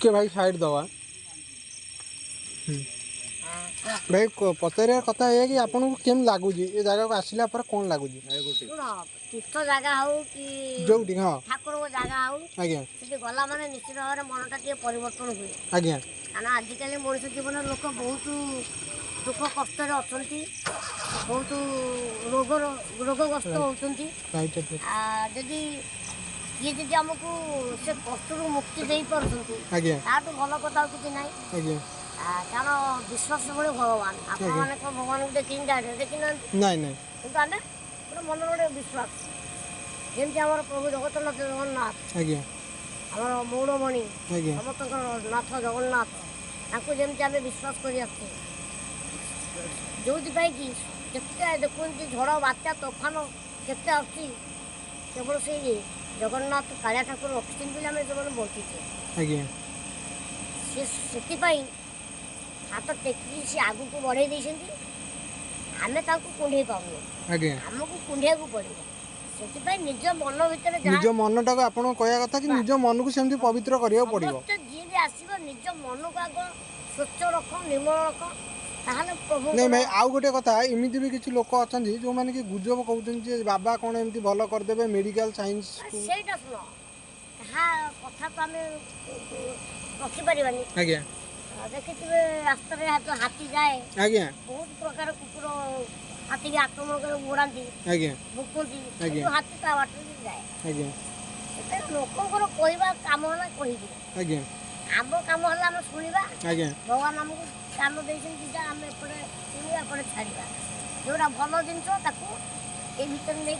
के भाई साइड दवा भाई पचार कथा है कि आपन को केम लगुच ये जगह को आसिला पर कौन लगुच तीर्थ जगह हो कि जोटी हां ठाकुर को जगह हो आज्ञा से गला माने निश्चित भाव में मनटा टे परिवर्तन हुए आज्ञा कारण आजिकल मनुष्य जीवन लोक बहुत दुख कष्ट अच्छा बहुत रोगग्रस्त होती जदि ये जदि आमको से कष्ट मुक्ति दे पार्टी भल कथा किसी ना कारण विश्वास भाई भगवान आपने भगवान को देखी देखी ना कि आम गोटे मन गोटे विश्वास जमी आम प्रभु जगतनाथ जगन्नाथ आम मौड़मणि समस्त नाथ जगन्नाथ जमी आम विश्वास कर जो कि देखते झड़ बात्या तोफान केते आसी केवल से जगन्नाथ कालिया ठाकुर रखिछन बोली आम जो बंचीचे से हाथ टेकी सी आगु को बढ़े आमे कुंडे पाऊँ आमको कुंडे को पड़ो से निज मन भर निज मनटा को आपन कहया कथा कि निज मन को सेमती पवित्र करिया पड़िबो जी भी आसीबो निज मन को आग स्वच्छ रख निर्मल रख ताहले प्रभु नहीं भाई आउ गोटे कथा एमिति भी किछि लोक अछन जो माने कि गुजब कहउछन जे बाबा कोन एमती भलो कर देबे मेडिकल साइंस सेटा सुनो कहा कथा तो आमे रखि परिबानी आज्ञा देखिए रास्ता में हाथी जाए आज्ञा बहुत प्रकार कुकुर हाथी के आक्रमण कर उड़ाती आज्ञा भुकती हाथी ता बाट जाए आज्ञा लोकंर कहवा काम ना कहि आज्ञा आम काम है आम शुणा आज्ञा भगवान आमको कान देजा आम एपटे शुणा एपटे छाड़ा जोटा भल जिनस ये भर नहीं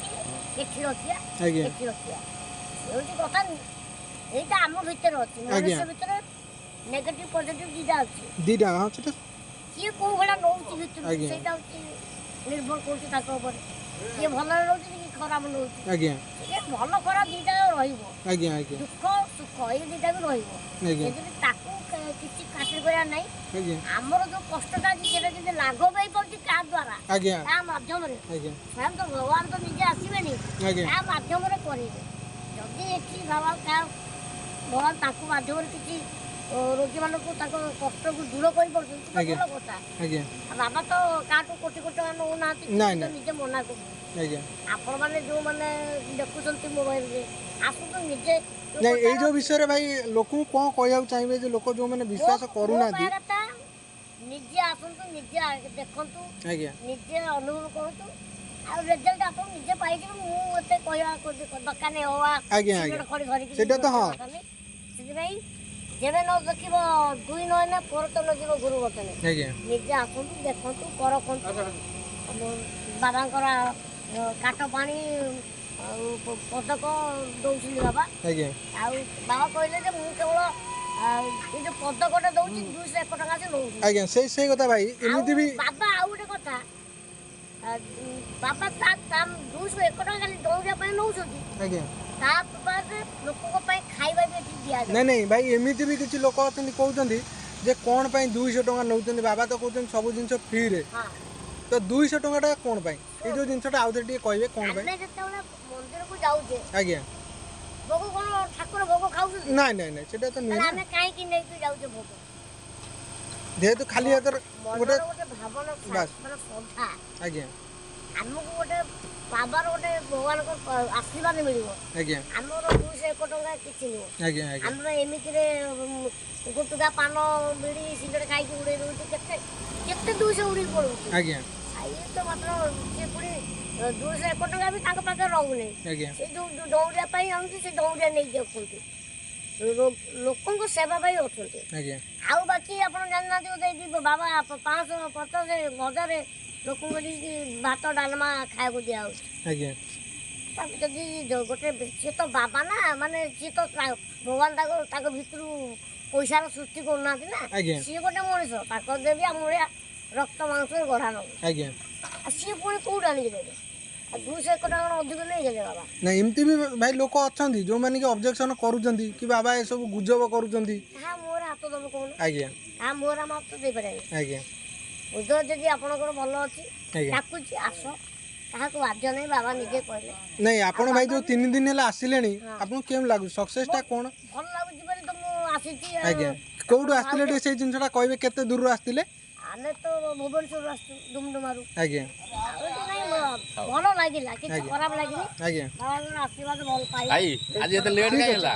एठी रखिया एठी रखिया ये कथा यहीटा आम भर अच्छी मनुष्य भर नेगेटिव पॉजिटिव दीटा अच्छी दीटा हां सेटा किए को भला नौची भीतर सेटा होची निर्भर करछि ताको ऊपर किए भला नौची कि खराब नौची आज्ञा ये भलो खराब दीटा रहिबो आज्ञा आज्ञा दुख सुख ये दीटा भी रहिबो आज्ञा यदि ताको किछि खातिर करा नै आज्ञा हमर जो कष्टटा जी सेटा जे लागो पाई पड़छि का द्वारा आज्ञा का माध्यम रे आज्ञा स्वयं तो भगवान तो निजे आसीबेनी आज्ञा का माध्यम रे करिबे जदि एठी बाबा का भगवान ताको माध्यम रे किछि रोगी मान को कष्ट को दूर कर बाबा तो काटू कोटी कोटी नौ ना निजे मना कर आपण मैंने जो मैंने देखुं मोबाइल आसु निजे नहीं जो विषय भाई लोक कौन कह चाहिए जो लोक जो मैंने विश्वास करूना निजे आसतु निजे देखु निजे अनुभव करूँ रिजल्ट आप निजे पाई मुझे दरकार नहीं जेबे न देखिब दुई नयन पर तो न जीव गुरु बचने निजे आसतु देखु कर बाबा काट पानी पदक दौन बाबा बाबा कहले मुझे केवल ये पदकटा दौर 201 टका से नौ आज्ञा से कथा भाई एमिति भी बाबा आउ गोटे कथा बाबा ता 201 टका खाली दौरिया नौ आज्ञा नहीं नहीं भाई एमिति भी किसी लोक अछन कहउछन्ती जे कोन पई 200 टका नउछन्ती बाबा तो कहउछन सब जिंस फ्री रे तो 200 टका कोन पई ए जो जिंसटा आउ टे कहबे कोन पई हमें जते मंदिर को जाउ जे आज्ञा भोग कोन ठाकुर भोग खाउ नहीं नहीं नहीं सेटा तो नहीं हमें काहे की नै तू जाउ जे भोग दे तो खाली अगर गोटे भावना मतलब श्रद्धा आज्ञा हमको गोटे बाबार गोटे भगवान को आशीर्वाद मिलिबो आज्ञा हमरो 201 टका किछि नो आज्ञा आज्ञा हमरा एमिति रे गुटुका पान बीड़ी सिगरेट खाई के उड़े रहू केते केते 200 उड़ी पड़ू आज्ञा ये तो मतलब से पूरी 201 टका भी तांको पाखे रहू नै आज्ञा से जो दौड़िया पाई आउंती से दौड़िया नै देखुंती लोकों को सेवा पाई होचंती आज्ञा आउ बाकी आपण जान ना दे बाबा 550 1000 लोक भात डालमा खाया दिया आज्ञा गोटे सी तो बाबा ना माने सी तो भगवान भर पैसार सृष्टि करना सी गोटे मनीष देवी आम रक्त मांस गढ़ा नौ आज्ञा सी पुणी कौट आनिक देवे 201 टका अधिक नहीं गले बाबा नहीं एमती भी भाई लोक अच्छा जो मैंने कि ऑब्जेक्शन करूछंती कि बाबा ए सब गुजब करूछंती हां मोर हाथ दम कोन आज्ञा हां मोर हाथ दे पारे आज्ञा उदय जदि आपनकर भल अछि डाकुची आस କାହାକୁ ବାଧ୍ୟ ନାହିଁ ବାବା ନିଜେ କହିଲେ ନାଇଁ ଆପଣ ଭାଇ ଯୋଉ 3 ଦିନ ହେଲା ଆସିଲେଣି ଆପଣଙ୍କୁ କେମିତି ଲାଗୁଛି ସକ୍ସେସଟା କ'ଣ ଭଲ ଲାଗୁଛି ବୋଲି ତ ମୁଁ ଆସିଛି ଆଜ୍ଞା କୋଉଠୁ ଆସିଥିଲେ ଟିକେ ସେଇ ଜିନିଷଟା କହିବେ କେତେ ଦୂରରୁ ଆସିଥିଲେ ଆମେ ତ ଭୁବନେଶ୍ୱରରୁ ଆସିଛୁ ଡୁମଡୁମାରୁ ଆଜ୍ଞା ଭଲ ଲାଗିଲା କିଛି ଖରାପ ଲାଗିନି ଆଜ୍ଞା ବାବାଙ୍କର ଆଶୀର୍ବାଦ ଭଲ ପାଇ ଆଜି ଏତେ ଲେଟ୍ କାଇଁ ହେଲା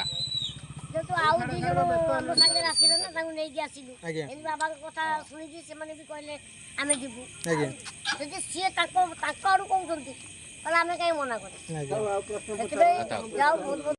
ଯେହେତୁ ଆଉ ଦି ଜଣ ଆମ ସାଙ୍ଗରେ ଆସିଲେ ନା ତାଙ୍କୁ ନେଇକି ଆସିଲୁ ଆଜ୍ଞା ଏମିତି ବାବାଙ୍କ କଥା ଶୁଣିକି ସେମାନେ ବି କହିଲେ ଆମେ ଯିବୁ ଆଜ୍ଞା ଯଦି ସିଏ ତାଙ୍କ ଆଡୁ କହୁଛନ୍ତି ତାହେଲେ ଆମେ କାହିଁ ମନା କରିବୁ ଆଜ୍ଞା ସେଥିପାଇଁ ଯାଉ ବହୁତ